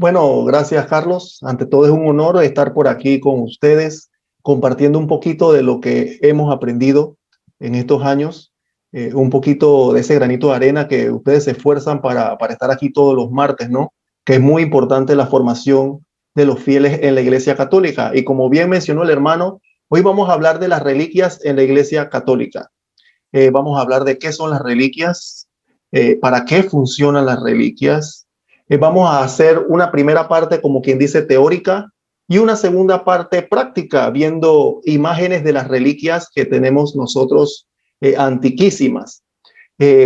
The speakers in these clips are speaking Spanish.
Bueno, gracias Carlos. Ante todo es un honor estar por aquí con ustedes, compartiendo un poquito de lo que hemos aprendido en estos años, un poquito de ese granito de arena que ustedes se esfuerzan para estar aquí todos los martes, ¿no? Que es muy importante la formación de los fieles en la Iglesia Católica. Y como bien mencionó el hermano, hoy vamos a hablar de las reliquias en la Iglesia Católica. Vamos a hablar de qué son las reliquias, para qué funcionan las reliquias. Vamos a hacer una primera parte, como quien dice, teórica y una segunda parte práctica, viendo imágenes de las reliquias que tenemos nosotros antiquísimas.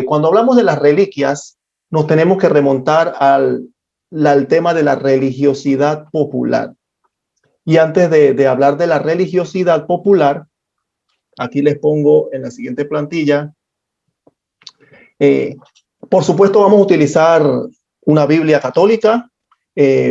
Cuando hablamos de las reliquias, nos tenemos que remontar al tema de la religiosidad popular. Y antes de hablar de la religiosidad popular, aquí les pongo en la siguiente plantilla. Eh, por supuesto, vamos a utilizar una Biblia católica,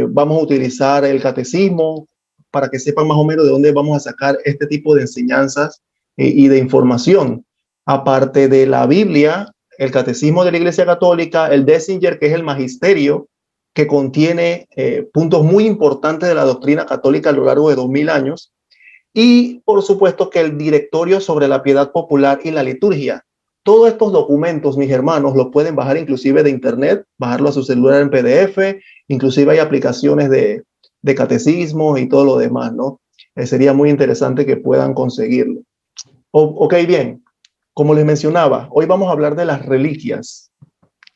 vamos a utilizar el catecismo para que sepan más o menos de dónde vamos a sacar este tipo de enseñanzas y de información. Aparte de la Biblia, el catecismo de la Iglesia Católica, el Décinger, que es el magisterio, que contiene puntos muy importantes de la doctrina católica a lo largo de 2000 años, y por supuesto que el directorio sobre la piedad popular y la liturgia. Todos estos documentos, mis hermanos, los pueden bajar inclusive de internet, bajarlo a su celular en PDF, inclusive hay aplicaciones de catecismo y todo lo demás, ¿no? Sería muy interesante que puedan conseguirlo. Ok, bien, como les mencionaba, hoy vamos a hablar de las reliquias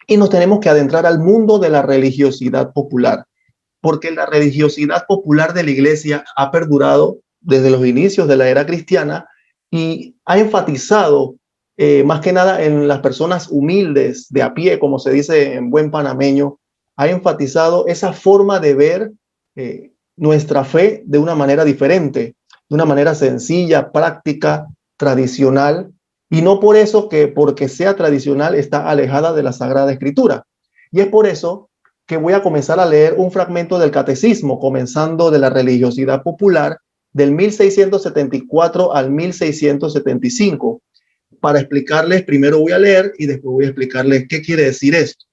y nos tenemos que adentrar al mundo de la religiosidad popular, porque la religiosidad popular de la iglesia ha perdurado desde los inicios de la era cristiana y ha enfatizado más que nada en las personas humildes de a pie, como se dice en buen panameño, ha enfatizado esa forma de ver nuestra fe de una manera diferente, de una manera sencilla, práctica, tradicional, y no por eso que porque sea tradicional está alejada de la Sagrada Escritura. Y es por eso que voy a comenzar a leer un fragmento del catecismo, comenzando de la religiosidad popular del 1674 al 1675. Para explicarles, primero voy a leer y después voy a explicarles qué quiere decir esto.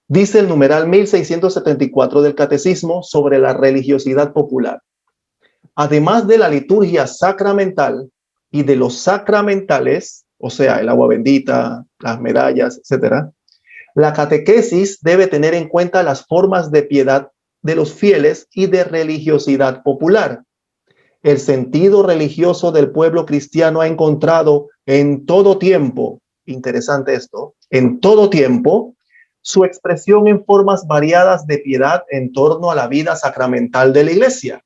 Dice el numeral 1674 del catecismo sobre la religiosidad popular. Además de la liturgia sacramental y de los sacramentales, o sea, el agua bendita, las medallas, etcétera, la catequesis debe tener en cuenta las formas de piedad de los fieles y de religiosidad popular. El sentido religioso del pueblo cristiano ha encontrado en todo tiempo, interesante esto, en todo tiempo, su expresión en formas variadas de piedad en torno a la vida sacramental de la iglesia,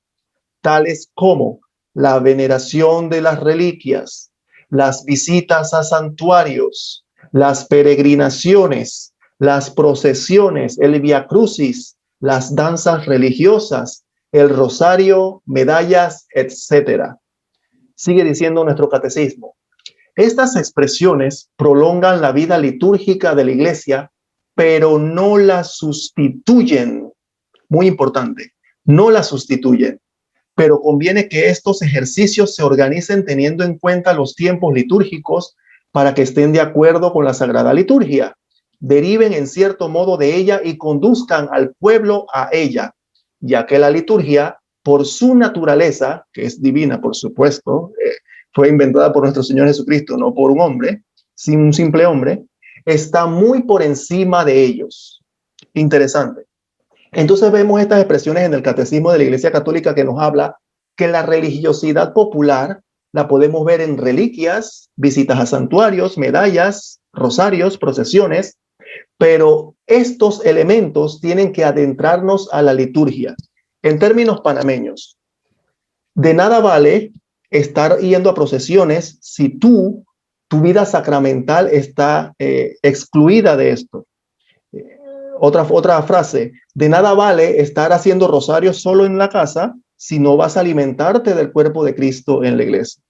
tales como la veneración de las reliquias, las visitas a santuarios, las peregrinaciones, las procesiones, el Via Crucis, las danzas religiosas, el rosario, medallas, etcétera. Sigue diciendo nuestro catecismo. Estas expresiones prolongan la vida litúrgica de la iglesia, pero no la sustituyen. Muy importante, no la sustituyen. Pero conviene que estos ejercicios se organicen teniendo en cuenta los tiempos litúrgicos para que estén de acuerdo con la Sagrada Liturgia, deriven en cierto modo de ella y conduzcan al pueblo a ella, ya que la liturgia, por su naturaleza, que es divina, por supuesto, fue inventada por nuestro Señor Jesucristo, no por un hombre, sin un simple hombre, está muy por encima de ellos. Interesante. Entonces vemos estas expresiones en el Catecismo de la Iglesia Católica que nos habla que la religiosidad popular la podemos ver en reliquias, visitas a santuarios, medallas, rosarios, procesiones, pero estos elementos tienen que adentrarnos a la liturgia. En términos panameños, de nada vale estar yendo a procesiones si tu vida sacramental está excluida de esto. Otra frase, de nada vale estar haciendo rosarios solo en la casa si no vas a alimentarte del cuerpo de Cristo en la iglesia.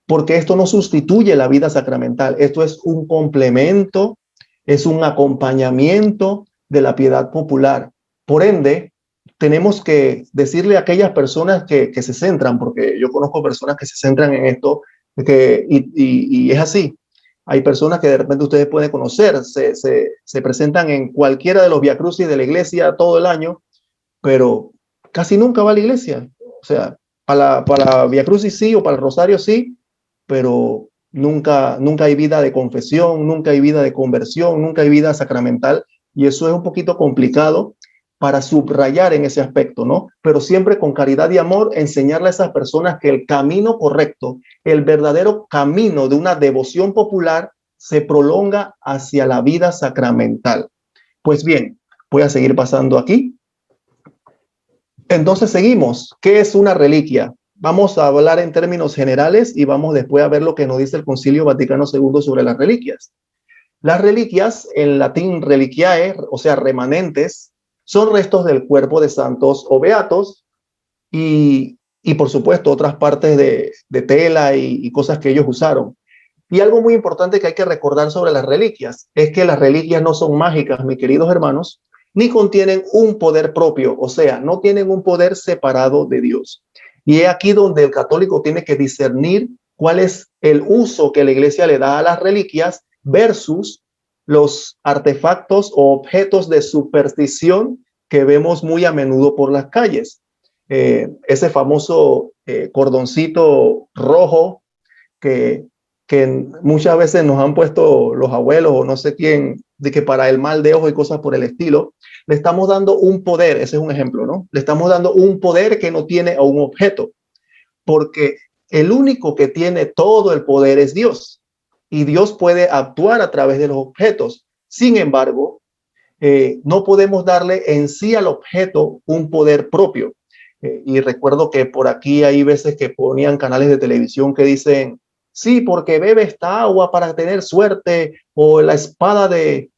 Porque esto no sustituye la vida sacramental, esto es un complemento, es un acompañamiento de la piedad popular. Por ende, tenemos que decirle a aquellas personas que se centran, porque yo conozco personas que se centran en esto, y es así. Hay personas que de repente ustedes pueden conocer, se presentan en cualquiera de los viacrucis de la iglesia todo el año, pero casi nunca va a la iglesia. O sea, para Via Crucis sí, o para el Rosario sí, pero nunca hay vida de confesión, nunca hay vida de conversión, nunca hay vida sacramental, y eso es un poquito complicado para subrayar en ese aspecto, ¿no? Pero siempre con caridad y amor, enseñarle a esas personas que el camino correcto, el verdadero camino de una devoción popular, se prolonga hacia la vida sacramental. Pues bien, voy a seguir pasando aquí. Entonces seguimos. ¿Qué es una reliquia? Vamos a hablar en términos generales y vamos después a ver lo que nos dice el Concilio Vaticano II sobre las reliquias. Las reliquias, en latín reliquiae, o sea, remanentes, son restos del cuerpo de santos o beatos y por supuesto otras partes de tela y cosas que ellos usaron. Y algo muy importante que hay que recordar sobre las reliquias es que las reliquias no son mágicas, mis queridos hermanos, ni contienen un poder propio, o sea, no tienen un poder separado de Dios. Y es aquí donde el católico tiene que discernir cuál es el uso que la iglesia le da a las reliquias versus los artefactos o objetos de superstición que vemos muy a menudo por las calles. Ese famoso cordoncito rojo que muchas veces nos han puesto los abuelos o no sé quién, de que para el mal de ojo y cosas por el estilo, le estamos dando un poder, ese es un ejemplo, ¿no? Le estamos dando un poder que no tiene a un objeto, porque el único que tiene todo el poder es Dios, y Dios puede actuar a través de los objetos. Sin embargo, no podemos darle en sí al objeto un poder propio. Y recuerdo que por aquí hay veces que ponían canales de televisión que dicen, sí, porque bebe esta agua para tener suerte, o la espada de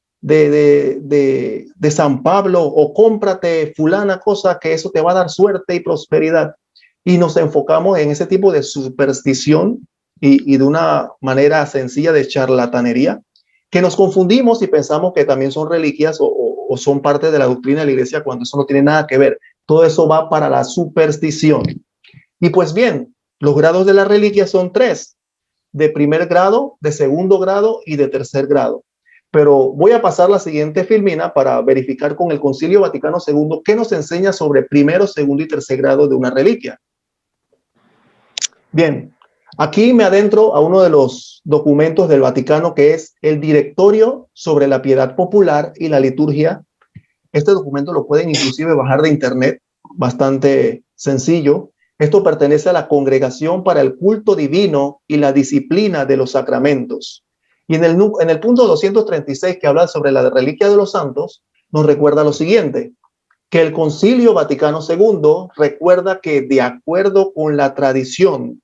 San Pablo, o cómprate fulana cosa que eso te va a dar suerte y prosperidad. Y nos enfocamos en ese tipo de superstición y de una manera sencilla de charlatanería, que nos confundimos y pensamos que también son reliquias o son parte de la doctrina de la iglesia cuando eso no tiene nada que ver. Todo eso va para la superstición. Y pues bien, los grados de la reliquia son tres: de primer grado, de segundo grado y de tercer grado. Pero voy a pasar la siguiente filmina para verificar con el Concilio Vaticano II qué nos enseña sobre primero, segundo y tercer grado de una reliquia. Bien, aquí me adentro a uno de los documentos del Vaticano, que es el Directorio sobre la Piedad Popular y la Liturgia. Este documento lo pueden inclusive bajar de internet, bastante sencillo. Esto pertenece a la Congregación para el Culto Divino y la Disciplina de los Sacramentos. Y en el punto 236, que habla sobre la reliquia de los santos, nos recuerda lo siguiente: que el Concilio Vaticano II recuerda que, de acuerdo con la tradición,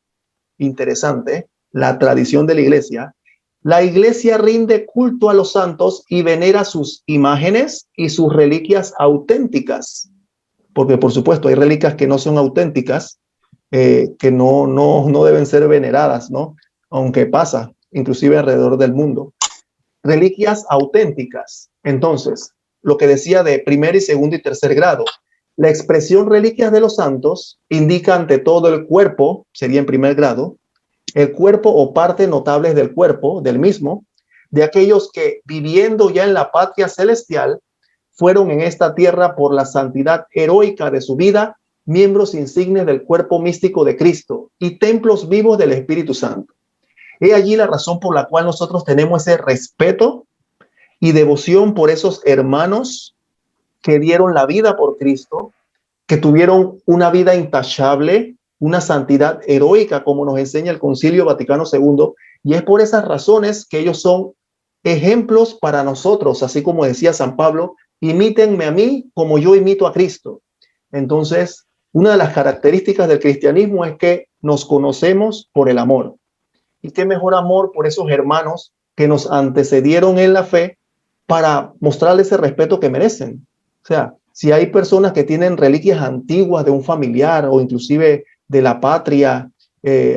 interesante, la tradición de la iglesia rinde culto a los santos y venera sus imágenes y sus reliquias auténticas, porque por supuesto hay reliquias que no son auténticas, que no deben ser veneradas, ¿no? Aunque pasa, inclusive alrededor del mundo. Reliquias auténticas. Entonces, lo que decía de primer y segundo y tercer grado, la expresión reliquias de los santos indica ante todo el cuerpo, sería en primer grado, el cuerpo o parte notables del cuerpo, del mismo, de aquellos que, viviendo ya en la patria celestial, fueron en esta tierra por la santidad heroica de su vida, miembros insignes del cuerpo místico de Cristo y templos vivos del Espíritu Santo. He allí la razón por la cual nosotros tenemos ese respeto y devoción por esos hermanos que dieron la vida por Cristo, que tuvieron una vida intachable, una santidad heroica, como nos enseña el Concilio Vaticano II, y es por esas razones que ellos son ejemplos para nosotros, así como decía San Pablo, imítenme a mí como yo imito a Cristo. Entonces, una de las características del cristianismo es que nos conocemos por el amor. Y qué mejor amor por esos hermanos que nos antecedieron en la fe para mostrarles ese respeto que merecen. O sea, si hay personas que tienen reliquias antiguas de un familiar o inclusive de la patria,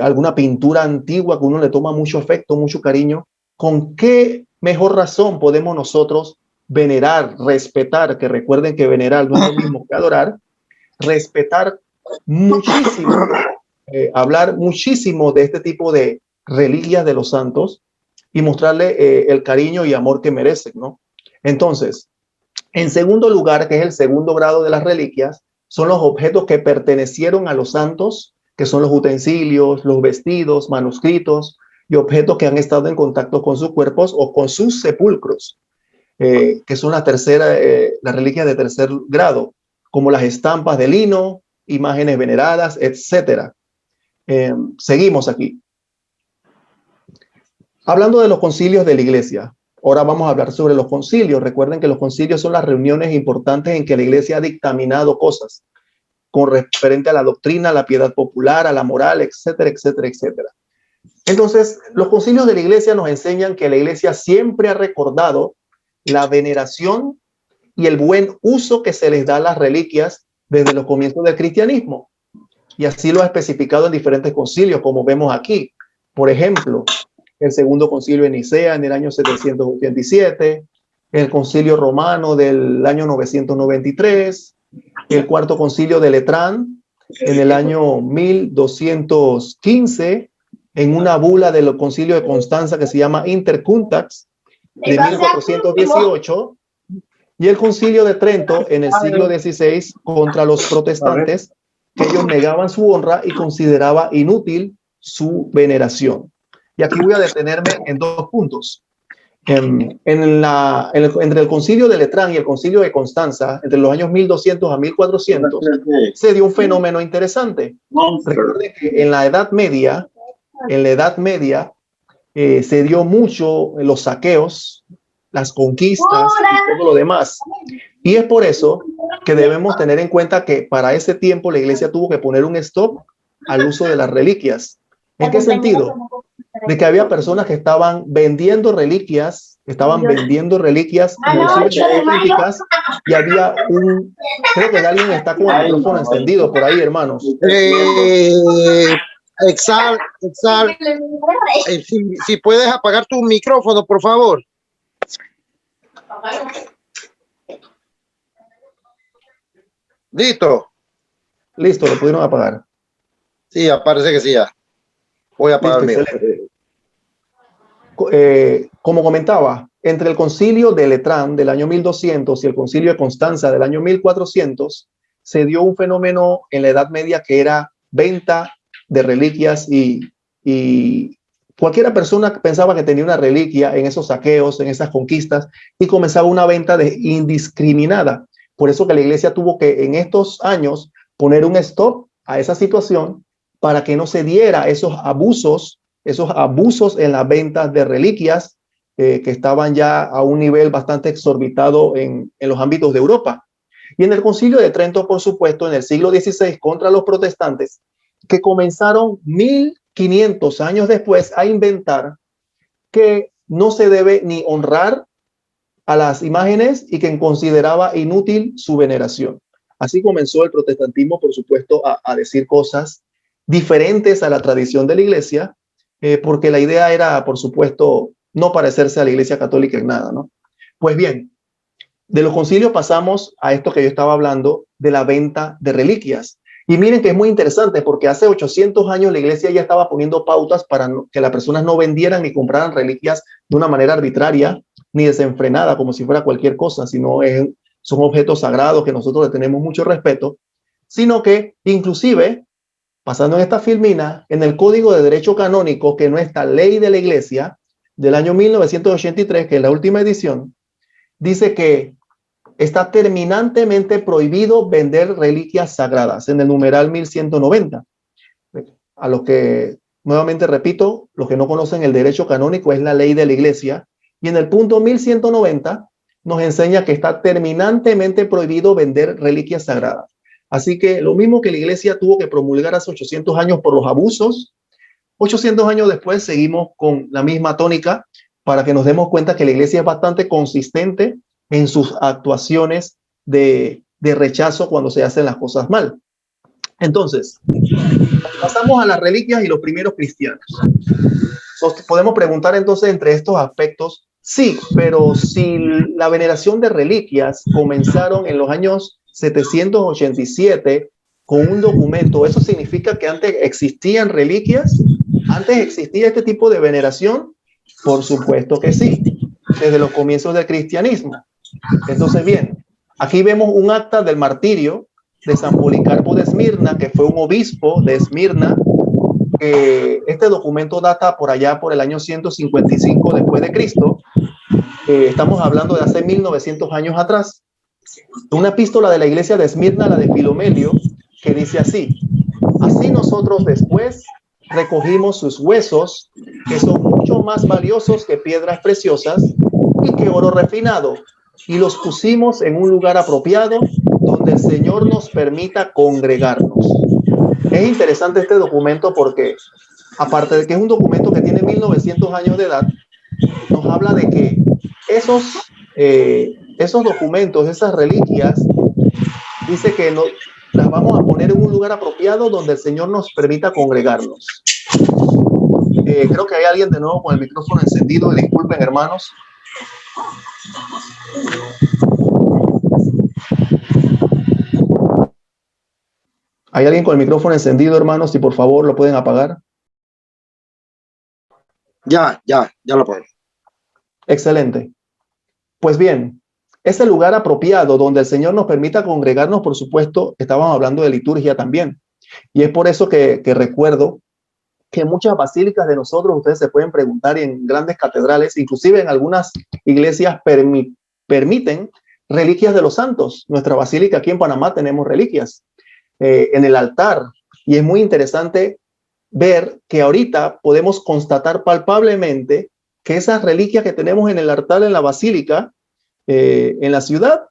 alguna pintura antigua que uno le toma mucho afecto, mucho cariño, ¿con qué mejor razón podemos nosotros venerar, respetar? Que recuerden que venerar no es lo mismo que adorar. Respetar muchísimo, hablar muchísimo de este tipo de reliquias de los santos, y mostrarle el cariño y amor que merecen, ¿no? Entonces, en segundo lugar, que es el segundo grado de las reliquias, son los objetos que pertenecieron a los santos, que son los utensilios, los vestidos, manuscritos y objetos que han estado en contacto con sus cuerpos o con sus sepulcros, que son las reliquias de tercer grado, como las estampas de lino, imágenes veneradas, etcétera. Seguimos aquí. Hablando de los concilios de la iglesia, ahora vamos a hablar sobre los concilios. Recuerden que los concilios son las reuniones importantes en que la iglesia ha dictaminado cosas con referente a la doctrina, a la piedad popular, a la moral, etcétera, etcétera, etcétera. Entonces, los concilios de la iglesia nos enseñan que la iglesia siempre ha recordado la veneración y el buen uso que se les da a las reliquias desde los comienzos del cristianismo. Y así lo ha especificado en diferentes concilios, como vemos aquí. Por ejemplo, el segundo concilio de Nicea en el año 787, el concilio romano del año 993, el cuarto concilio de Letrán en el año 1215, en una bula del concilio de Constanza que se llama Intercuntax de 1418, y el concilio de Trento en el siglo XVI contra los protestantes, que ellos negaban su honra y consideraba inútil su veneración. Y aquí voy a detenerme en dos puntos. Entre el concilio de Letrán y el concilio de Constanza, entre los años 1200 a 1400, se dio un fenómeno interesante. Recuerden que en la Edad Media, se dio mucho los saqueos, las conquistas y todo lo demás. Y es por eso que debemos tener en cuenta que para ese tiempo la iglesia tuvo que poner un stop al uso de las reliquias. ¿En qué sentido? De que había personas que estaban vendiendo reliquias, auténticas, y había creo que alguien está con el micrófono encendido por ahí, hermanos. Exal, si puedes apagar tu micrófono, por favor. Listo, lo pudieron apagar. Sí, parece que sí ya. Voy a apagar el mío. Como comentaba, entre el concilio de Letrán del año 1200 y el concilio de Constanza del año 1400, se dio un fenómeno en la Edad Media que era venta de reliquias y cualquiera persona pensaba que tenía una reliquia en esos saqueos, en esas conquistas, y comenzaba una venta indiscriminada. Por eso que la iglesia tuvo que en estos años poner un stop a esa situación para que no se diera esos abusos en las ventas de reliquias que estaban ya a un nivel bastante exorbitado en los ámbitos de Europa. Y en el concilio de Trento, por supuesto, en el siglo XVI contra los protestantes, que comenzaron 1500 años después a inventar que no se debe ni honrar a las imágenes y que consideraba inútil su veneración. Así comenzó el protestantismo, por supuesto, a decir cosas diferentes a la tradición de la iglesia, porque la idea era, por supuesto, no parecerse a la iglesia católica en nada, ¿no? Pues bien, de los concilios pasamos a esto que yo estaba hablando de la venta de reliquias. Y miren que es muy interesante porque hace 800 años la iglesia ya estaba poniendo pautas para que las personas no vendieran ni compraran reliquias de una manera arbitraria ni desenfrenada como si fuera cualquier cosa, sino son objetos sagrados que nosotros le tenemos mucho respeto, sino que inclusive, pasando en esta filmina, en el Código de Derecho Canónico, que no está ley de la iglesia, del año 1983, que es la última edición, dice que está terminantemente prohibido vender reliquias sagradas en el numeral 1190. A los que, nuevamente repito, los que no conocen el derecho canónico es la ley de la iglesia, y en el punto 1190 nos enseña que está terminantemente prohibido vender reliquias sagradas. Así que lo mismo que la iglesia tuvo que promulgar hace 800 años por los abusos, 800 años después seguimos con la misma tónica para que nos demos cuenta que la iglesia es bastante consistente en sus actuaciones de rechazo cuando se hacen las cosas mal. Entonces, pasamos a las reliquias y los primeros cristianos. Nos podemos preguntar entonces entre estos aspectos, sí, pero si la veneración de reliquias comenzaron en los años 787 con un documento, ¿eso significa que antes existían reliquias? ¿Antes existía este tipo de veneración? Por supuesto que sí, desde los comienzos del cristianismo. Entonces, bien, aquí vemos un acta del martirio de San Policarpo de Esmirna, que fue un obispo de Esmirna. Este documento data por allá por el año 155 después de Cristo. Estamos hablando de hace 1900 años atrás. Una epístola de la iglesia de Esmirna, la de Filomelio, que dice así: así nosotros después recogimos sus huesos, que son mucho más valiosos que piedras preciosas y que oro refinado, y los pusimos en un lugar apropiado donde el Señor nos permita congregarnos. Es interesante este documento porque, aparte de que es un documento que tiene 1900 años de edad, nos habla de que esos documentos, esas reliquias, dice que las vamos a poner en un lugar apropiado donde el Señor nos permita congregarnos. Creo que hay alguien de nuevo con el micrófono encendido. Disculpen, hermanos. ¿Hay alguien con el micrófono encendido, hermanos? Si por favor lo pueden apagar. Ya lo puedo. Excelente. Pues bien, ese lugar apropiado donde el Señor nos permita congregarnos, por supuesto, estábamos hablando de liturgia también. Y es por eso que recuerdo que en muchas basílicas de nosotros, ustedes se pueden preguntar, en grandes catedrales, inclusive en algunas iglesias permiten reliquias de los santos. Nuestra basílica aquí en Panamá tenemos reliquias en el altar. Y es muy interesante ver que ahorita podemos constatar palpablemente que esas reliquias que tenemos en el altar en la basílica, en la ciudad,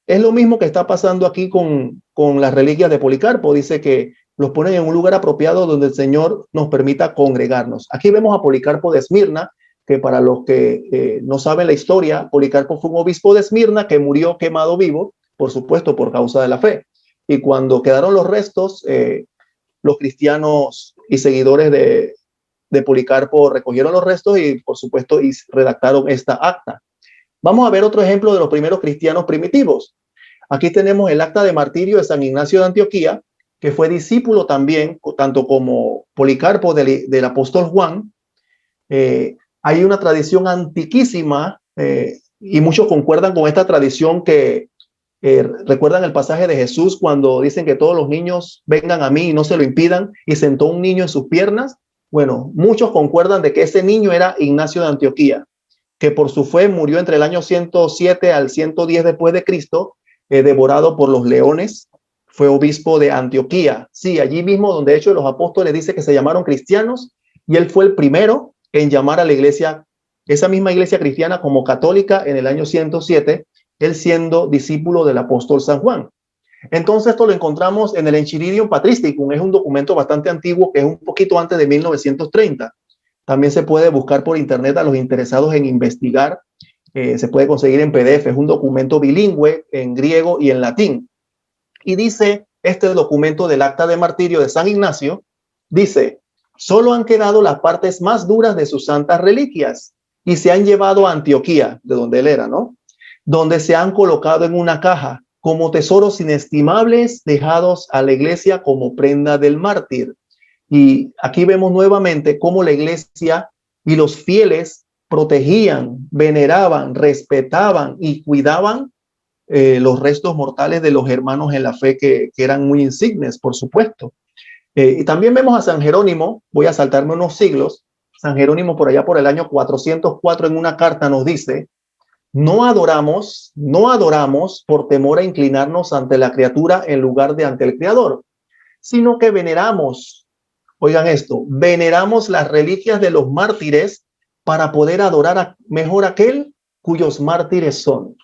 es lo mismo que está pasando aquí con las reliquias de Policarpo. Dice que los ponen en un lugar apropiado donde el Señor nos permita congregarnos. Aquí vemos a Policarpo de Esmirna, que para los que no saben la historia, Policarpo fue un obispo de Esmirna que murió quemado vivo, por supuesto, por causa de la fe. Y cuando quedaron los restos, los cristianos y seguidores de Policarpo recogieron los restos y, por supuesto, redactaron esta acta. Vamos a ver otro ejemplo de los primeros cristianos primitivos. Aquí tenemos el acta de martirio de San Ignacio de Antioquía, que fue discípulo también, tanto como Policarpo del apóstol Juan. Hay una tradición antiquísima y muchos concuerdan con esta tradición que recuerdan el pasaje de Jesús cuando dicen que todos los niños vengan a mí y no se lo impidan, y sentó un niño en sus piernas. Bueno, muchos concuerdan de que ese niño era Ignacio de Antioquía, que por su fe murió entre el año 107 al 110 después de Cristo, devorado por los leones. Fue obispo de Antioquía. Sí, allí mismo donde de hecho los apóstoles dice que se llamaron cristianos, y él fue el primero en llamar a la iglesia, esa misma iglesia cristiana, como católica en el año 107, él siendo discípulo del apóstol San Juan. Entonces esto lo encontramos en el Enchiridium Patristicum, es un documento bastante antiguo que es un poquito antes de 1930. También se puede buscar por internet a los interesados en investigar. Se puede conseguir en PDF. Es un documento bilingüe en griego y en latín. Y dice este documento del acta de martirio de San Ignacio, dice: solo han quedado las partes más duras de sus santas reliquias y se han llevado a Antioquía, de donde él era, ¿no? Donde se han colocado en una caja como tesoros inestimables dejados a la iglesia como prenda del mártir. Y aquí vemos nuevamente cómo la iglesia y los fieles protegían, veneraban, respetaban y cuidaban los restos mortales de los hermanos en la fe que eran muy insignes, por supuesto. Y también vemos a San Jerónimo, voy a saltarme unos siglos. San Jerónimo por allá por el año 404 en una carta nos dice: no adoramos por temor a inclinarnos ante la criatura en lugar de ante el Creador, sino que veneramos, oigan esto, veneramos las reliquias de los mártires para poder adorar mejor aquel cuyos mártires son.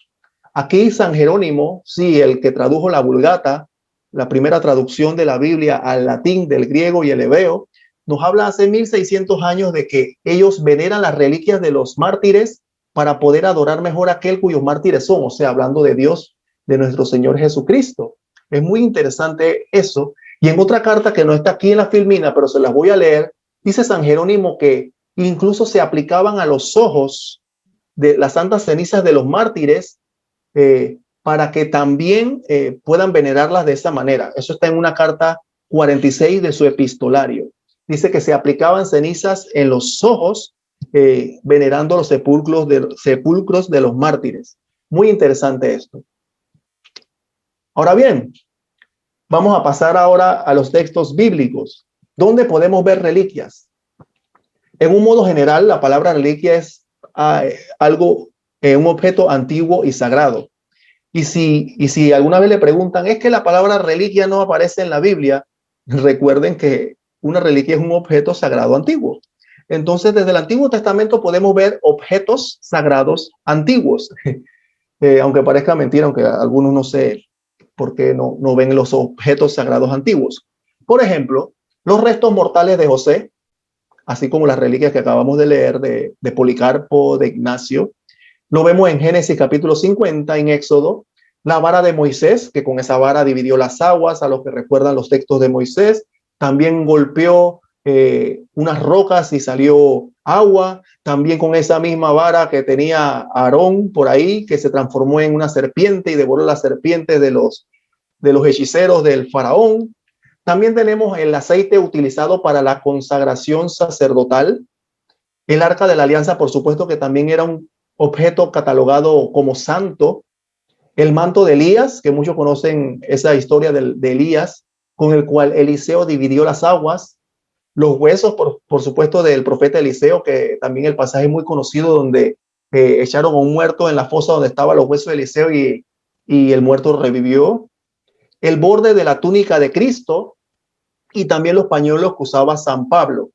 Aquí San Jerónimo, sí, el que tradujo la Vulgata, la primera traducción de la Biblia al latín, del griego y el hebreo, nos habla hace 1600 años de que ellos veneran las reliquias de los mártires para poder adorar mejor a aquel cuyos mártires son, o sea, hablando de Dios, de nuestro Señor Jesucristo. Es muy interesante eso. Y en otra carta que no está aquí en la filmina, pero se las voy a leer, dice San Jerónimo que incluso se aplicaban a los ojos de las santas cenizas de los mártires para que también puedan venerarlas de esa manera. Eso está en una carta 46 de su epistolario. Dice que se aplicaban cenizas en los ojos venerando los sepulcros de los mártires. Muy interesante esto. Ahora bien, vamos a pasar ahora a los textos bíblicos. ¿Dónde podemos ver reliquias? En un modo general, la palabra reliquia es algo, un objeto antiguo y sagrado. Y si alguna vez le preguntan, ¿es que la palabra reliquia no aparece en la Biblia? Recuerden que una reliquia es un objeto sagrado antiguo. Entonces, desde el Antiguo Testamento podemos ver objetos sagrados antiguos. Aunque parezca mentira, aunque algunos no sé por qué no ven los objetos sagrados antiguos. Por ejemplo, los restos mortales de José, así como las reliquias que acabamos de leer de Policarpo, de Ignacio. Lo vemos en Génesis capítulo 50, en Éxodo, la vara de Moisés, que con esa vara dividió las aguas, a los que recuerdan los textos de Moisés. También golpeó unas rocas y salió agua. También con esa misma vara que tenía Aarón por ahí, que se transformó en una serpiente y devoró las serpientes de los hechiceros del faraón. También tenemos el aceite utilizado para la consagración sacerdotal. El arca de la alianza, por supuesto, que también era un objeto catalogado como santo. El manto de Elías, que muchos conocen esa historia de Elías, con el cual Eliseo dividió las aguas. Los huesos, por supuesto, del profeta Eliseo, que también el pasaje muy conocido donde echaron a un muerto en la fosa donde estaban los huesos de Eliseo y el muerto revivió. El borde de la túnica de Cristo y también los pañuelos que usaba San Pablo.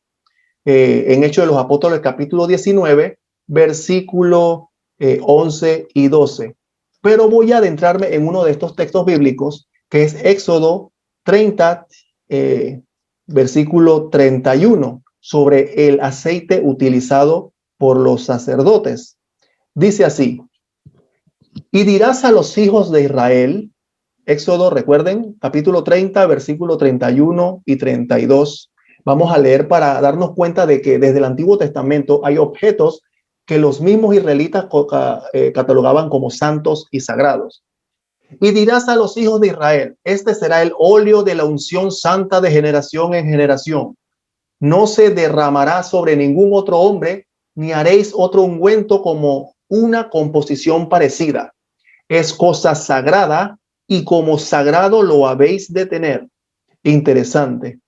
En Hechos de los Apóstoles, capítulo 19, versículo 11 y 12. Pero voy a adentrarme en uno de estos textos bíblicos, que es Éxodo 30, versículo 31, sobre el aceite utilizado por los sacerdotes. Dice así: y dirás a los hijos de Israel, Éxodo, recuerden, capítulo 30, versículo 31 y 32. Vamos a leer para darnos cuenta de que desde el Antiguo Testamento hay objetos que los mismos israelitas catalogaban como santos y sagrados. Y dirás a los hijos de Israel, este será el óleo de la unción santa de generación en generación. No se derramará sobre ningún otro hombre, ni haréis otro ungüento como una composición parecida. Es cosa sagrada y como sagrado lo habéis de tener. Interesante.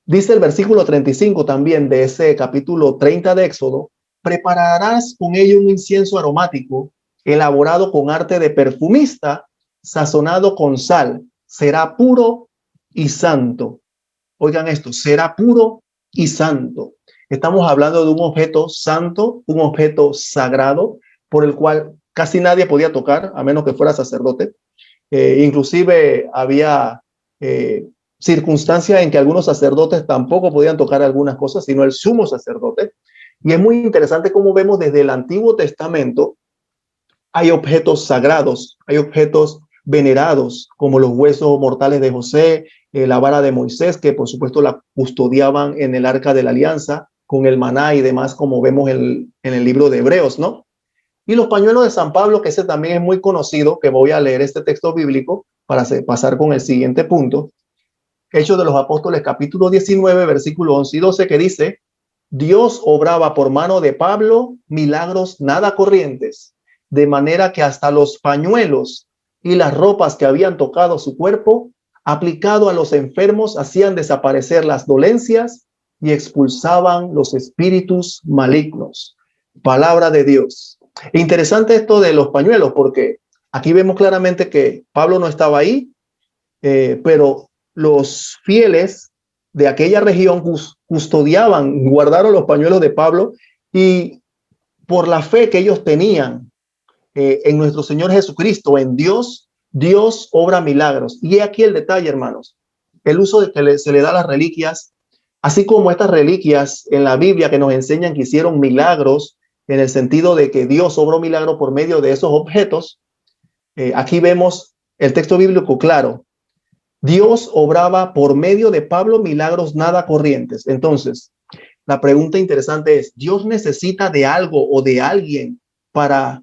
Dice el versículo 35 también de ese capítulo 30 de Éxodo: prepararás con ello un incienso aromático, elaborado con arte de perfumista, sazonado con sal. Será puro y santo. Oigan esto, será puro y santo. Estamos hablando de un objeto santo, un objeto sagrado, por el cual casi nadie podía tocar, a menos que fuera sacerdote. Inclusive había circunstancias en que algunos sacerdotes tampoco podían tocar algunas cosas, sino el sumo sacerdote. Y es muy interesante cómo vemos desde el Antiguo Testamento hay objetos sagrados, hay objetos venerados, como los huesos mortales de José, la vara de Moisés, que por supuesto la custodiaban en el arca de la alianza, con el maná y demás, como vemos en el libro de Hebreos, ¿no? Y los pañuelos de San Pablo, que ese también es muy conocido, que voy a leer este texto bíblico para pasar con el siguiente punto. Hechos de los Apóstoles, capítulo 19, versículo 11 y 12, que dice: Dios obraba por mano de Pablo milagros nada corrientes, de manera que hasta los pañuelos y las ropas que habían tocado su cuerpo, aplicado a los enfermos, hacían desaparecer las dolencias y expulsaban los espíritus malignos. Palabra de Dios. Interesante esto de los pañuelos, porque aquí vemos claramente que Pablo no estaba ahí, pero los fieles de aquella región custodiaban, guardaron los pañuelos de Pablo, y por la fe que ellos tenían en nuestro Señor Jesucristo, en Dios, Dios obra milagros. Y aquí el detalle, hermanos, el uso de que se le da a las reliquias, así como estas reliquias en la Biblia que nos enseñan que hicieron milagros, en el sentido de que Dios obró milagros por medio de esos objetos. Aquí vemos el texto bíblico claro. Dios obraba por medio de Pablo milagros nada corrientes. Entonces, la pregunta interesante es, ¿Dios necesita de algo o de alguien para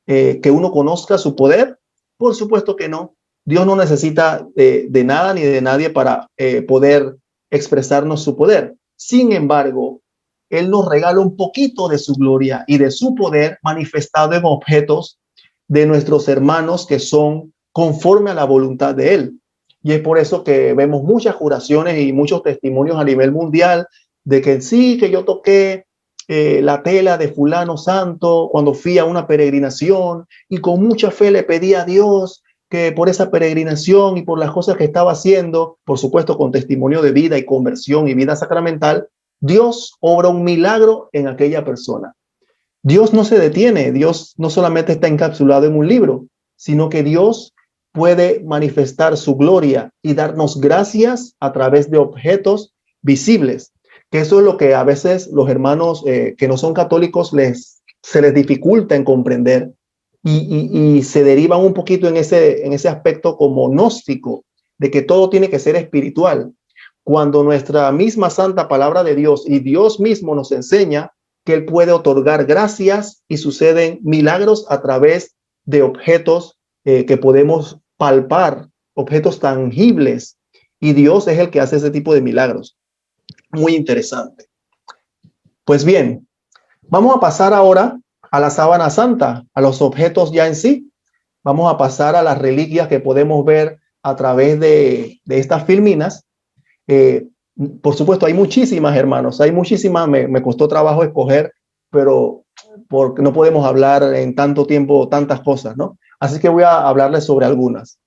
que uno conozca su poder? Por supuesto que no. Dios no necesita de nada ni de nadie para poder expresarnos su poder. Sin embargo, Él nos regala un poquito de su gloria y de su poder manifestado en objetos de nuestros hermanos que son conforme a la voluntad de Él. Y es por eso que vemos muchas curaciones y muchos testimonios a nivel mundial de que sí, que yo toqué la tela de fulano santo cuando fui a una peregrinación y con mucha fe le pedí a Dios que por esa peregrinación y por las cosas que estaba haciendo, por supuesto con testimonio de vida y conversión y vida sacramental, Dios obra un milagro en aquella persona. Dios no se detiene, Dios no solamente está encapsulado en un libro, sino que Dios puede manifestar su gloria y darnos gracias a través de objetos visibles, que eso es lo que a veces los hermanos que no son católicos se les dificulta en comprender y se derivan un poquito en ese aspecto como gnóstico, de que todo tiene que ser espiritual, cuando nuestra misma santa palabra de Dios y Dios mismo nos enseña que Él puede otorgar gracias y suceden milagros a través de objetos que podemos palpar, objetos tangibles, y Dios es el que hace ese tipo de milagros. Muy interesante. Pues bien, vamos a pasar ahora a la sábana santa, a los objetos ya en sí. Vamos a pasar a las reliquias que podemos ver a través de estas filminas. Por supuesto, hay muchísimas, hermanos, hay muchísimas, me costó trabajo escoger, pero porque no podemos hablar en tanto tiempo tantas cosas, ¿no? Así que voy a hablarles sobre algunas.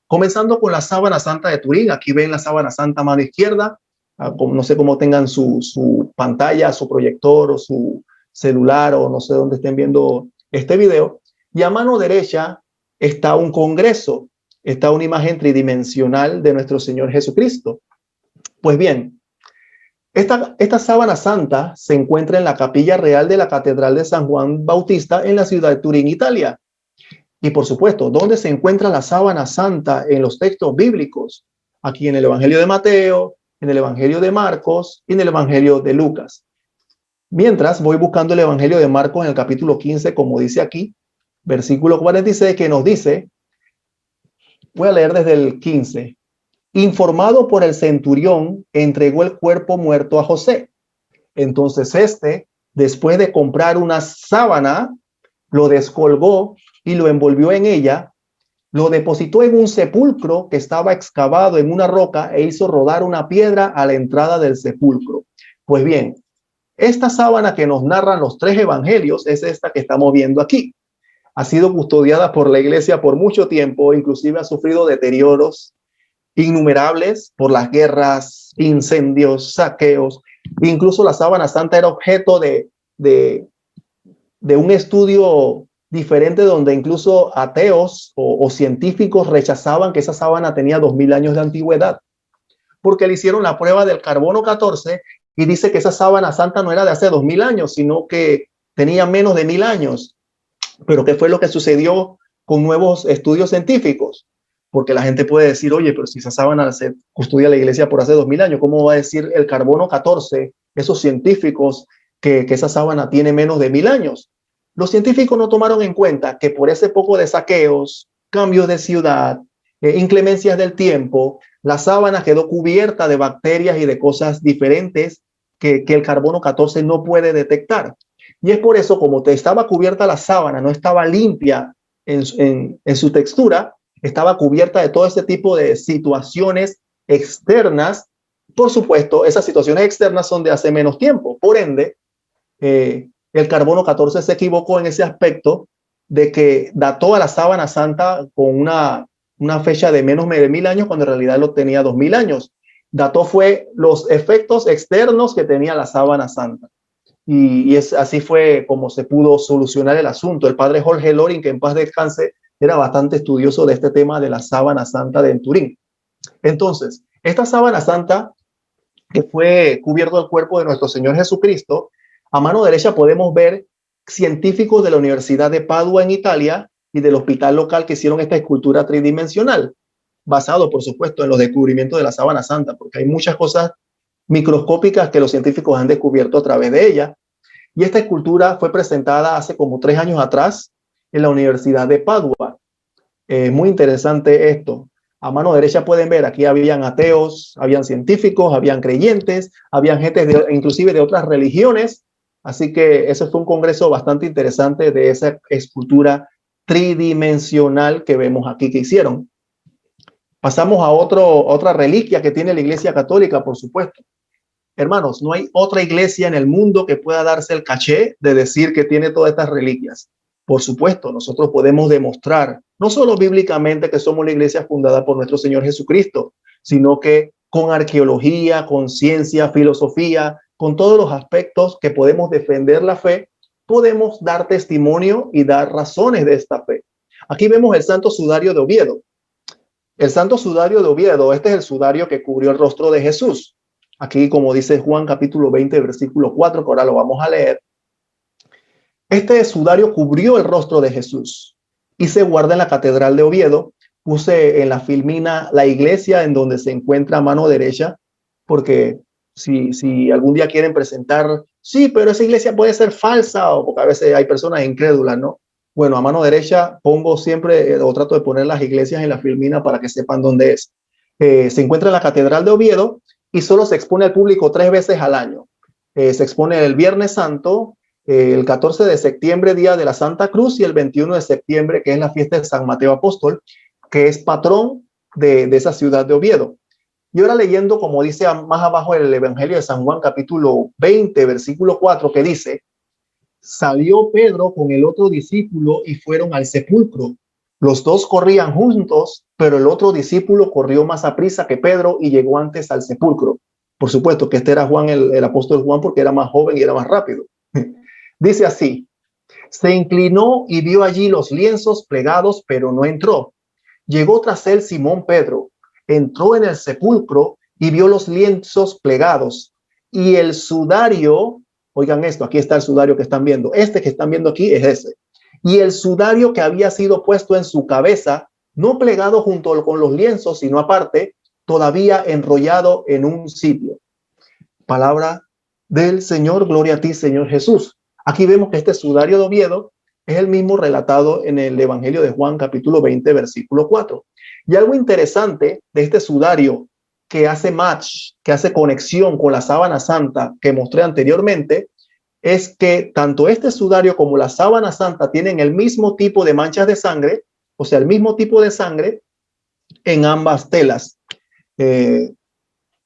Comenzando con la sábana santa de Turín. Aquí ven la sábana santa a mano izquierda. No sé cómo tengan su pantalla, su proyector o su celular o no sé dónde estén viendo este video. Y a mano derecha está un congreso, está una imagen tridimensional de nuestro Señor Jesucristo. Pues bien, esta sábana santa se encuentra en la capilla real de la Catedral de San Juan Bautista en la ciudad de Turín, Italia. Y por supuesto, ¿dónde se encuentra la sábana santa en los textos bíblicos? Aquí en el Evangelio de Mateo, en el Evangelio de Marcos y en el Evangelio de Lucas. Mientras voy buscando el Evangelio de Marcos en el capítulo 15, como dice aquí, versículo 46, que nos dice, voy a leer desde el 15. Informado por el centurión, entregó el cuerpo muerto a José. Entonces después de comprar una sábana, lo descolgó y lo envolvió en ella, lo depositó en un sepulcro que estaba excavado en una roca e hizo rodar una piedra a la entrada del sepulcro. Pues bien, esta sábana que nos narran los tres evangelios es esta que estamos viendo aquí. Ha sido custodiada por la iglesia por mucho tiempo, inclusive ha sufrido deterioros innumerables por las guerras, incendios, saqueos. Incluso la sábana santa era objeto de un estudio diferente donde incluso ateos o científicos rechazaban que esa sábana tenía 2000 años de antigüedad, porque le hicieron la prueba del carbono 14 y dice que esa sábana santa no era de hace 2000 años, sino que tenía menos de 1000 años. Pero ¿qué fue lo que sucedió con nuevos estudios científicos? Porque la gente puede decir, oye, pero si esa sábana se custodia la iglesia por hace 2000 años, ¿cómo va a decir el carbono 14, esos científicos, que esa sábana tiene menos de 1000 años? Los científicos no tomaron en cuenta que por ese poco de saqueos, cambios de ciudad, inclemencias del tiempo, la sábana quedó cubierta de bacterias y de cosas diferentes que el carbono 14 no puede detectar. Y es por eso, como estaba cubierta la sábana, no estaba limpia en su textura, estaba cubierta de todo este tipo de situaciones externas. Por supuesto, esas situaciones externas son de hace menos tiempo. Por ende, el carbono 14 se equivocó en ese aspecto de que dató a la sábana santa con una fecha de menos de 1000 años, cuando en realidad lo tenía 2000 años. Dató fue los efectos externos que tenía la sábana santa. Y así fue como se pudo solucionar el asunto. El padre Jorge Loring, que en paz descanse, era bastante estudioso de este tema de la sábana santa de Turín. Entonces, esta sábana santa que fue cubierto el cuerpo de nuestro Señor Jesucristo, a mano derecha podemos ver científicos de la Universidad de Padua en Italia y del hospital local que hicieron esta escultura tridimensional, basado, por supuesto, en los descubrimientos de la sábana santa, porque hay muchas cosas microscópicas que los científicos han descubierto a través de ella. Y esta escultura fue presentada hace como 3 años atrás en la Universidad de Padua. Muy interesante esto. A mano derecha pueden ver, aquí habían ateos, habían científicos, habían creyentes, habían gente inclusive de otras religiones. Así que ese fue un congreso bastante interesante de esa escultura tridimensional que vemos aquí que hicieron. Pasamos a otra reliquia que tiene la Iglesia Católica, por supuesto. Hermanos, no hay otra iglesia en el mundo que pueda darse el caché de decir que tiene todas estas reliquias. Por supuesto, nosotros podemos demostrar, no solo bíblicamente que somos la iglesia fundada por nuestro Señor Jesucristo, sino que con arqueología, con ciencia, filosofía, con todos los aspectos que podemos defender la fe, podemos dar testimonio y dar razones de esta fe. Aquí vemos el Santo Sudario de Oviedo. El Santo Sudario de Oviedo, este es el sudario que cubrió el rostro de Jesús. Aquí, como dice Juan capítulo 20, versículo 4, que ahora lo vamos a leer. Este sudario cubrió el rostro de Jesús y se guarda en la Catedral de Oviedo. Puse en la filmina la iglesia en donde se encuentra a mano derecha, porque si algún día quieren presentar, sí, pero esa iglesia puede ser falsa, o porque a veces hay personas incrédulas, ¿no? Bueno, a mano derecha pongo siempre, o trato de poner las iglesias en la filmina para que sepan dónde es. Se encuentra en la Catedral de Oviedo y solo se expone al público 3 veces al año. Se expone el Viernes Santo, el 14 de septiembre, día de la Santa Cruz, y el 21 de septiembre, que es la fiesta de San Mateo Apóstol, que es patrón de esa ciudad de Oviedo. Y ahora leyendo, como dice más abajo el Evangelio de San Juan, capítulo 20, versículo 4, que dice: salió Pedro con el otro discípulo y fueron al sepulcro. Los dos corrían juntos, pero el otro discípulo corrió más aprisa que Pedro y llegó antes al sepulcro. Por supuesto que este era Juan, el apóstol Juan, porque era más joven y era más rápido. Dice así: se inclinó y vio allí los lienzos plegados, pero no entró. Llegó tras él Simón Pedro, entró en el sepulcro y vio los lienzos plegados y el sudario. Oigan esto, aquí está el sudario que están viendo. Este que están viendo aquí es ese. Y el sudario que había sido puesto en su cabeza, no plegado junto con los lienzos, sino aparte, todavía enrollado en un sitio. Palabra del Señor, gloria a ti, Señor Jesús. Aquí vemos que este sudario de Oviedo es el mismo relatado en el Evangelio de Juan, capítulo 20, versículo 4. Y algo interesante de este sudario que hace match, que hace conexión con la sábana santa que mostré anteriormente, es que tanto este sudario como la sábana santa tienen el mismo tipo de manchas de sangre, o sea, el mismo tipo de sangre en ambas telas.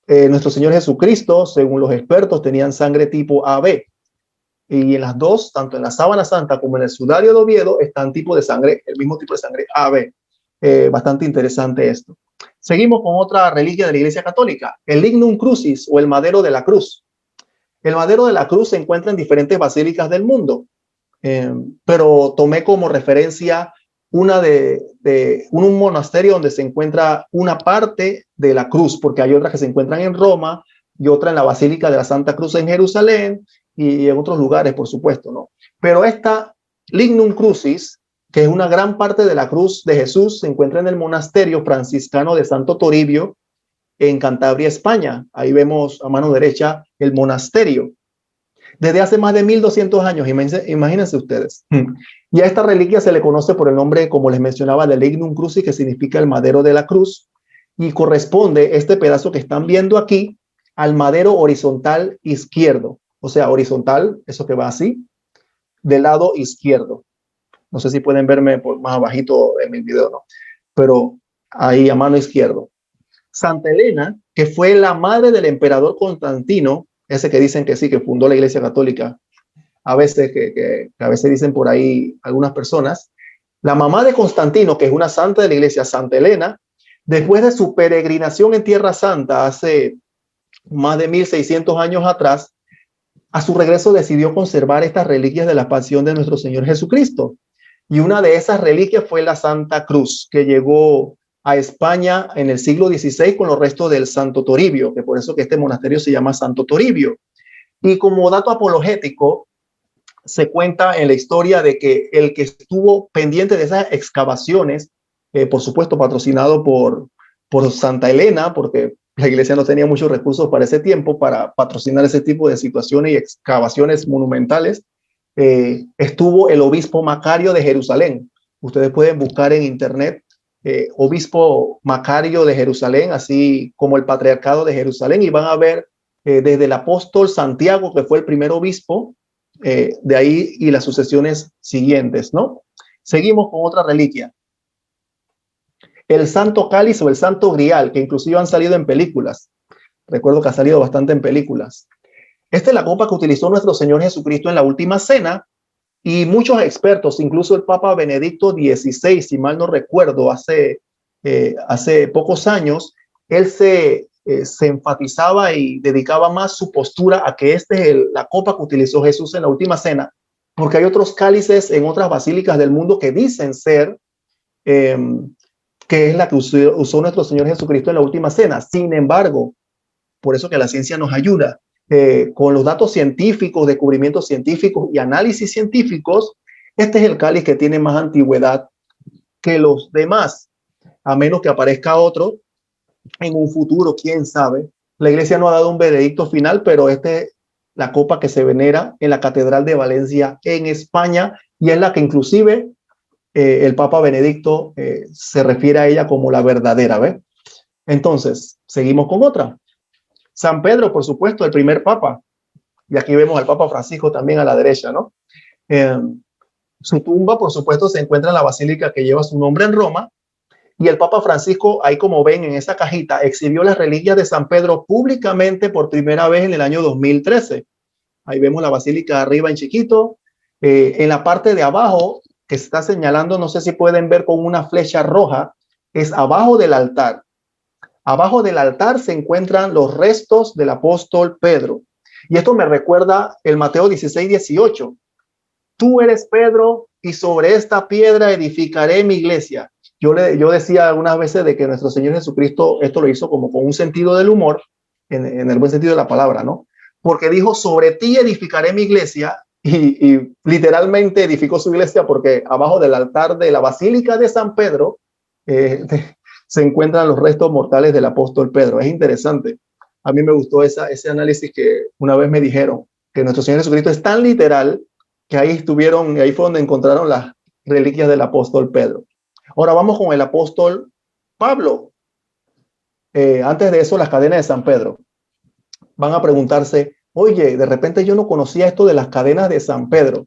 Nuestro Señor Jesucristo, según los expertos, tenían sangre tipo AB. Y en las dos, tanto en la sábana santa como en el sudario de Oviedo, están tipo de sangre, el mismo tipo de sangre AB. Bastante interesante esto. Seguimos con otra reliquia de la Iglesia Católica, el lignum crucis o el madero de la cruz. El madero de la cruz se encuentra en diferentes basílicas del mundo, pero tomé como referencia una un monasterio donde se encuentra una parte de la cruz, porque hay otras que se encuentran en Roma y otra en la Basílica de la Santa Cruz en Jerusalén y en otros lugares, por supuesto, ¿no? Pero esta lignum crucis, que es una gran parte de la cruz de Jesús, se encuentra en el monasterio franciscano de Santo Toribio, en Cantabria, España. Ahí vemos a mano derecha el monasterio. Desde hace más de 1200 años, imagínense ustedes. Y a esta reliquia se le conoce por el nombre, como les mencionaba, de lignum crucis, que significa el madero de la cruz, y corresponde este pedazo que están viendo aquí al madero horizontal izquierdo. O sea, horizontal, eso que va así, del lado izquierdo. No sé si pueden verme por más abajito en mi video, ¿no? Pero ahí a mano izquierda. Santa Elena, que fue la madre del emperador Constantino, ese que dicen que sí, que fundó la Iglesia Católica, a veces que a veces dicen por ahí algunas personas, la mamá de Constantino, que es una santa de la Iglesia, Santa Elena, después de su peregrinación en Tierra Santa hace más de 1600 años atrás, a su regreso decidió conservar estas reliquias de la pasión de nuestro Señor Jesucristo. Y una de esas reliquias fue la Santa Cruz, que llegó a España en el siglo XVI con los restos del Santo Toribio, que por eso que este monasterio se llama Santo Toribio. Y como dato apologético, se cuenta en la historia de que el que estuvo pendiente de esas excavaciones, por supuesto patrocinado por Santa Elena, porque la iglesia no tenía muchos recursos para ese tiempo para patrocinar ese tipo de situaciones y excavaciones monumentales, estuvo el obispo Macario de Jerusalén. Ustedes pueden buscar en internet obispo Macario de Jerusalén, así como el patriarcado de Jerusalén, y van a ver desde el apóstol Santiago, que fue el primer obispo, de ahí y las sucesiones siguientes, ¿no? Seguimos con otra reliquia. El Santo Cáliz o el Santo Grial, que inclusive han salido en películas. Recuerdo que ha salido bastante en películas. Esta es la copa que utilizó nuestro Señor Jesucristo en la última cena, y muchos expertos, incluso el Papa Benedicto XVI, si mal no recuerdo, hace pocos años, él se enfatizaba y dedicaba más su postura a que esta es la copa que utilizó Jesús en la última cena, porque hay otros cálices en otras basílicas del mundo que dicen ser que es la que usó nuestro Señor Jesucristo en la última cena. Sin embargo, por eso que la ciencia nos ayuda. Con los datos científicos, descubrimientos científicos y análisis científicos, este es el cáliz que tiene más antigüedad que los demás, a menos que aparezca otro en un futuro, quién sabe. La iglesia no ha dado un veredicto final, pero esta es la copa que se venera en la Catedral de Valencia en España, y es la que inclusive el Papa Benedicto se refiere a ella como la verdadera, ¿ves? Entonces, seguimos con otra. San Pedro, por supuesto, el primer papa. Y aquí vemos al Papa Francisco también a la derecha, ¿no? Su tumba, por supuesto, se encuentra en la basílica que lleva su nombre en Roma. Y el Papa Francisco, ahí como ven en esa cajita, exhibió las reliquias de San Pedro públicamente por primera vez en el año 2013. Ahí vemos la basílica arriba en chiquito. En la parte de abajo, que se está señalando, no sé si pueden ver con una flecha roja, es abajo del altar. Abajo del altar se encuentran los restos del apóstol Pedro. Y esto me recuerda el Mateo 16:18. Tú eres Pedro y sobre esta piedra edificaré mi iglesia. Yo decía algunas veces de que nuestro Señor Jesucristo esto lo hizo como con un sentido del humor, en el buen sentido de la palabra, ¿no? Porque dijo, sobre ti edificaré mi iglesia, y literalmente edificó su iglesia, porque abajo del altar de la Basílica de San Pedro se encuentran los restos mortales del apóstol Pedro. Es interesante. A mí me gustó ese análisis que una vez me dijeron, que nuestro Señor Jesucristo es tan literal que ahí fue donde encontraron las reliquias del apóstol Pedro. Ahora vamos con el apóstol Pablo. Antes de eso, las cadenas de San Pedro. Van a preguntarse, oye, de repente yo no conocía esto de las cadenas de San Pedro.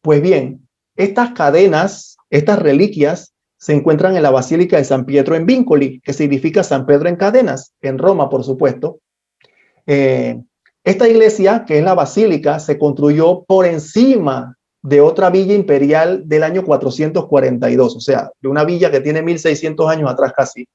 Pues bien, estas cadenas, estas reliquias, se encuentran en la Basílica de San Pietro en Vincoli, que significa San Pedro en cadenas, en Roma, por supuesto. Esta iglesia, que es la Basílica, se construyó por encima de otra villa imperial del año 442, o sea, de una villa que tiene 1600 años atrás casi,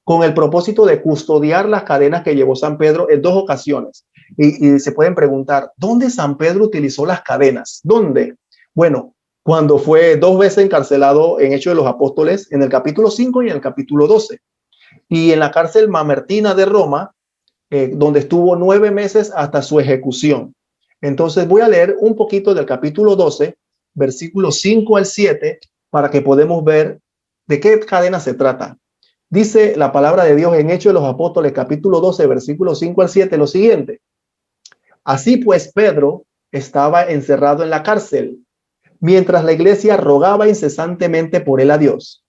con el propósito de custodiar las cadenas que llevó San Pedro en 2 ocasiones. Y se pueden preguntar, ¿dónde San Pedro utilizó las cadenas? ¿Dónde? Bueno, cuando fue 2 veces encarcelado en Hechos de los Apóstoles, en el capítulo 5 y en el capítulo 12. Y en la cárcel Mamertina de Roma, donde estuvo 9 meses hasta su ejecución. Entonces voy a leer un poquito del capítulo 12, versículos 5 al 7, para que podamos ver de qué cadena se trata. Dice la palabra de Dios en Hechos de los Apóstoles, capítulo 12, versículos 5 al 7, lo siguiente. Así pues, Pedro estaba encerrado en la cárcel, mientras la iglesia rogaba incesantemente por él a Dios.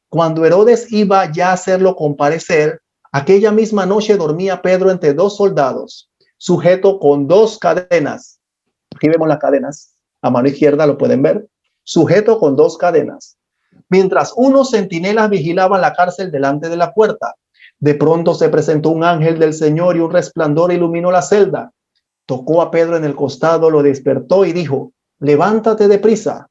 Cuando Herodes iba ya a hacerlo comparecer, aquella misma noche dormía Pedro entre 2 soldados, sujeto con 2 cadenas. Aquí vemos las cadenas, a mano izquierda lo pueden ver, sujeto con 2 cadenas. Mientras unos centinelas vigilaban la cárcel delante de la puerta, de pronto se presentó un ángel del Señor y un resplandor iluminó la celda. Tocó a Pedro en el costado, lo despertó y dijo, levántate deprisa.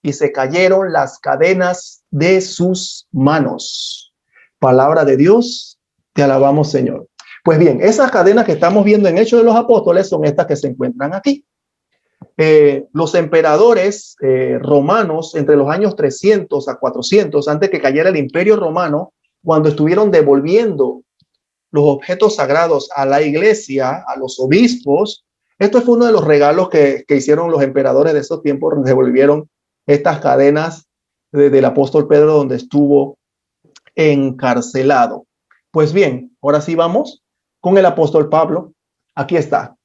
Y se cayeron las cadenas de sus manos. Palabra de Dios, te alabamos, Señor. Pues bien, esas cadenas que estamos viendo en Hechos de los Apóstoles son estas que se encuentran aquí. Los emperadores romanos entre los años 300 a 400, antes que cayera el Imperio Romano, cuando estuvieron devolviendo los objetos sagrados a la iglesia, a los obispos, esto fue uno de los regalos que hicieron los emperadores de esos tiempos, devolvieron estas cadenas del apóstol Pedro donde estuvo encarcelado. Pues bien, ahora sí vamos con el apóstol Pablo. Aquí está.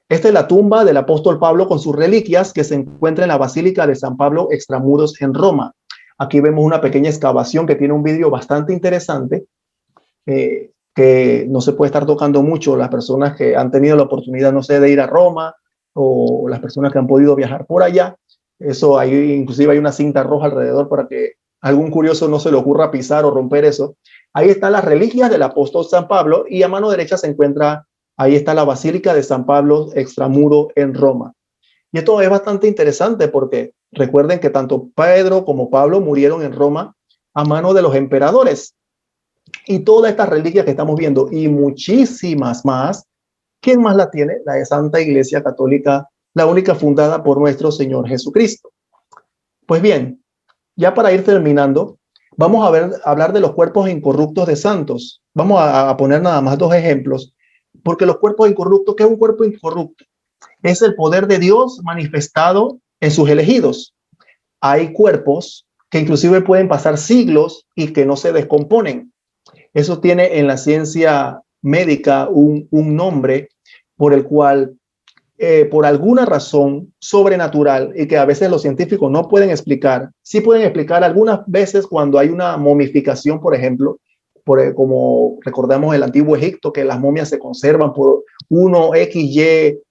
Esta es la tumba del apóstol Pablo con sus reliquias que se encuentra en la Basílica de San Pablo extramuros en Roma. Aquí vemos una pequeña excavación que tiene un vídeo bastante interesante, que no se puede estar tocando mucho las personas que han tenido la oportunidad, no sé, de ir a Roma o las personas que han podido viajar por allá. Eso, ahí inclusive hay una cinta roja alrededor para que algún curioso no se le ocurra pisar o romper eso. Ahí están las reliquias del apóstol San Pablo y a mano derecha se encuentra, ahí está la Basílica de San Pablo extramuro en Roma. Y esto es bastante interesante porque recuerden que tanto Pedro como Pablo murieron en Roma a mano de los emperadores. Y todas estas reliquias que estamos viendo y muchísimas más, ¿quién más la tiene? La de Santa Iglesia Católica, la única fundada por nuestro Señor Jesucristo. Pues bien, ya para ir terminando, vamos a hablar de los cuerpos incorruptos de santos. Vamos a poner nada más dos ejemplos, porque los cuerpos incorruptos, ¿qué es un cuerpo incorrupto? Es el poder de Dios manifestado en sus elegidos. Hay cuerpos que inclusive pueden pasar siglos y que no se descomponen. Eso tiene en la ciencia médica un nombre por el cual, por alguna razón sobrenatural y que a veces los científicos no pueden explicar, sí pueden explicar algunas veces cuando hay una momificación, por ejemplo, como recordamos el antiguo Egipto, que las momias se conservan por 1XY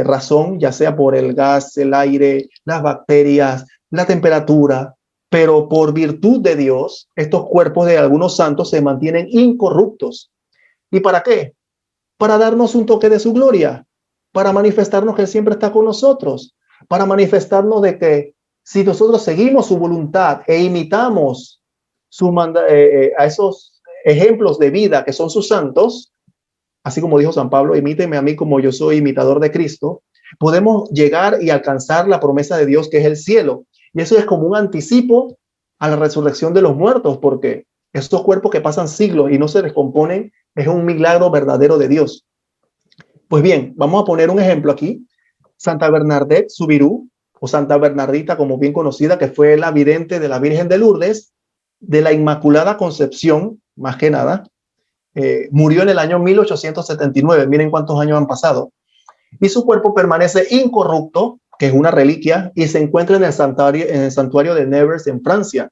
razón, ya sea por el gas, el aire, las bacterias, la temperatura, pero por virtud de Dios, estos cuerpos de algunos santos se mantienen incorruptos. ¿Y para qué? Para darnos un toque de su gloria, para manifestarnos que Él siempre está con nosotros, para manifestarnos de que si nosotros seguimos su voluntad e imitamos a esos ejemplos de vida que son sus santos, así como dijo San Pablo, imíteme a mí como yo soy imitador de Cristo, podemos llegar y alcanzar la promesa de Dios que es el cielo. Y eso es como un anticipo a la resurrección de los muertos, porque estos cuerpos que pasan siglos y no se descomponen es un milagro verdadero de Dios. Pues bien, vamos a poner un ejemplo aquí. Santa Bernadette Soubirous, o Santa Bernardita, como bien conocida, que fue la vidente de la Virgen de Lourdes, de la Inmaculada Concepción, más que nada, murió en el año 1879. Miren cuántos años han pasado. Y su cuerpo permanece incorrupto, que es una reliquia, y se encuentra en el santuario de Nevers en Francia.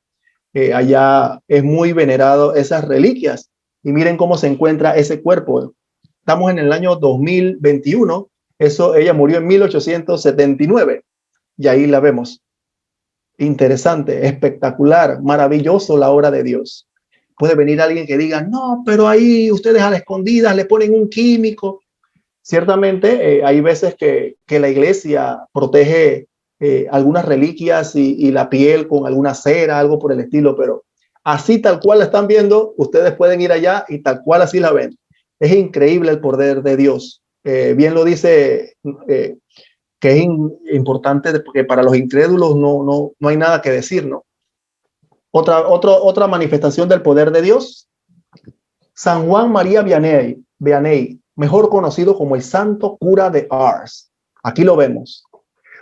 Allá es muy venerado esas reliquias. Y miren cómo se encuentra ese cuerpo. Estamos en el año 2021. Ella murió en 1879. Y ahí la vemos. Interesante, espectacular, maravilloso la obra de Dios. Puede venir alguien que diga, no, pero ahí ustedes a la escondida le ponen un químico. Ciertamente hay veces que la iglesia protege algunas reliquias y la piel con alguna cera, algo por el estilo, pero así tal cual la están viendo, ustedes pueden ir allá y tal cual así la ven. Es increíble el poder de Dios. Bien lo dice, que es importante porque para los incrédulos no hay nada que decir, ¿no? Otra manifestación del poder de Dios, San Juan María Vianney, mejor conocido como el Santo Cura de Ars. Aquí lo vemos.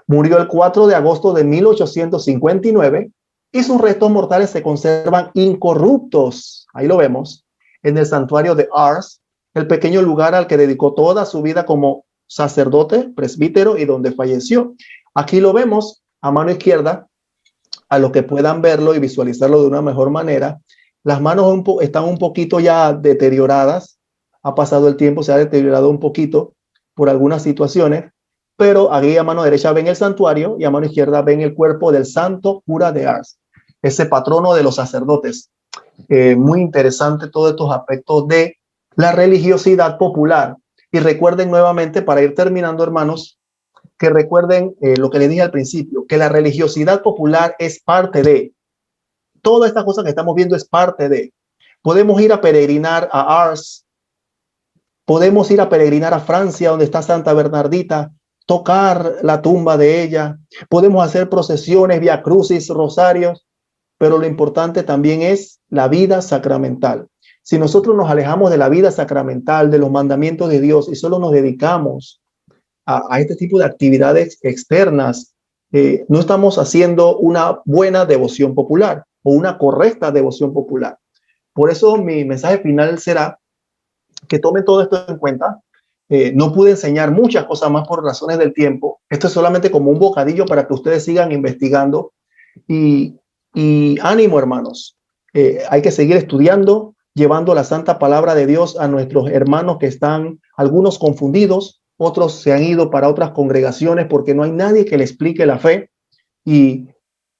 Murió el 4 de agosto de 1859 y sus restos mortales se conservan incorruptos. Ahí lo vemos, en el santuario de Ars, el pequeño lugar al que dedicó toda su vida como sacerdote, presbítero y donde falleció. Aquí lo vemos a mano izquierda, a los que puedan verlo y visualizarlo de una mejor manera. Las manos están un poquito ya deterioradas, ha pasado el tiempo, se ha deteriorado un poquito por algunas situaciones, pero aquí a mano derecha ven el santuario y a mano izquierda ven el cuerpo del Santo Cura de Ars, ese patrono de los sacerdotes. Muy interesante todos estos aspectos de la religiosidad popular. Y recuerden nuevamente, para ir terminando, hermanos, que recuerden lo que les dije al principio, que la religiosidad popular es parte de toda esta cosa que estamos viendo, es parte de. Podemos ir a peregrinar a Ars, podemos ir a peregrinar a Francia, donde está Santa Bernardita, tocar la tumba de ella, podemos hacer procesiones, vía crucis, rosarios, pero lo importante también es la vida sacramental. Si nosotros nos alejamos de la vida sacramental, de los mandamientos de Dios y solo nos dedicamos a este tipo de actividades externas, no estamos haciendo una buena devoción popular o una correcta devoción popular. Por eso mi mensaje final será que tomen todo esto en cuenta. No pude enseñar muchas cosas más por razones del tiempo. Esto es solamente como un bocadillo para que ustedes sigan investigando y Y ánimo, hermanos. Hay que seguir estudiando, llevando la santa palabra de Dios a nuestros hermanos que están, algunos confundidos, otros se han ido para otras congregaciones porque no hay nadie que le explique la fe. Y,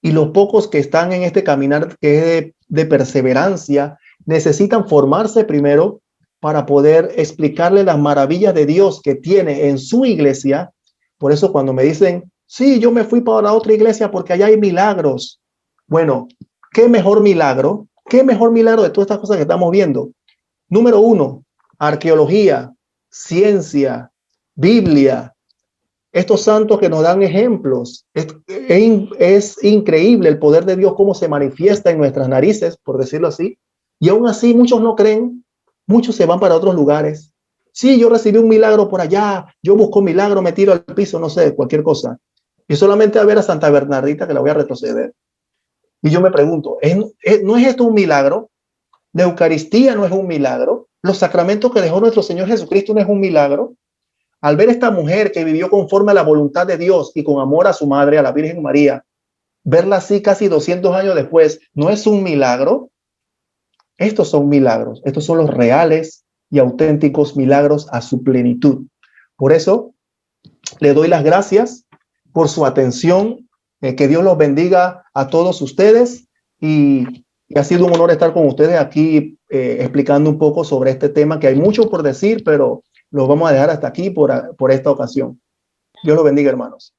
y los pocos que están en este caminar que es de perseverancia, necesitan formarse primero para poder explicarle las maravillas de Dios que tiene en su iglesia. Por eso cuando me dicen, sí, yo me fui para otra iglesia porque allá hay milagros. Bueno, ¿qué mejor milagro? ¿Qué mejor milagro de todas estas cosas que estamos viendo? Número uno, arqueología, ciencia, Biblia, estos santos que nos dan ejemplos. Es increíble el poder de Dios, cómo se manifiesta en nuestras narices, por decirlo así. Y aún así muchos no creen, muchos se van para otros lugares. Sí, yo recibí un milagro por allá, yo busco un milagro, me tiro al piso, no sé, cualquier cosa. Y solamente a ver a Santa Bernardita que la voy a retroceder. Y yo me pregunto, ¿no es esto un milagro? ¿La Eucaristía no es un milagro? ¿Los sacramentos que dejó nuestro Señor Jesucristo no es un milagro? Al ver esta mujer que vivió conforme a la voluntad de Dios y con amor a su madre, a la Virgen María, verla así casi 200 años después, ¿no es un milagro? Estos son milagros, estos son los reales y auténticos milagros a su plenitud. Por eso le doy las gracias por su atención, que Dios los bendiga a todos ustedes y ha sido un honor estar con ustedes aquí explicando un poco sobre este tema, que hay mucho por decir, pero lo vamos a dejar hasta aquí por esta ocasión. Dios los bendiga, hermanos.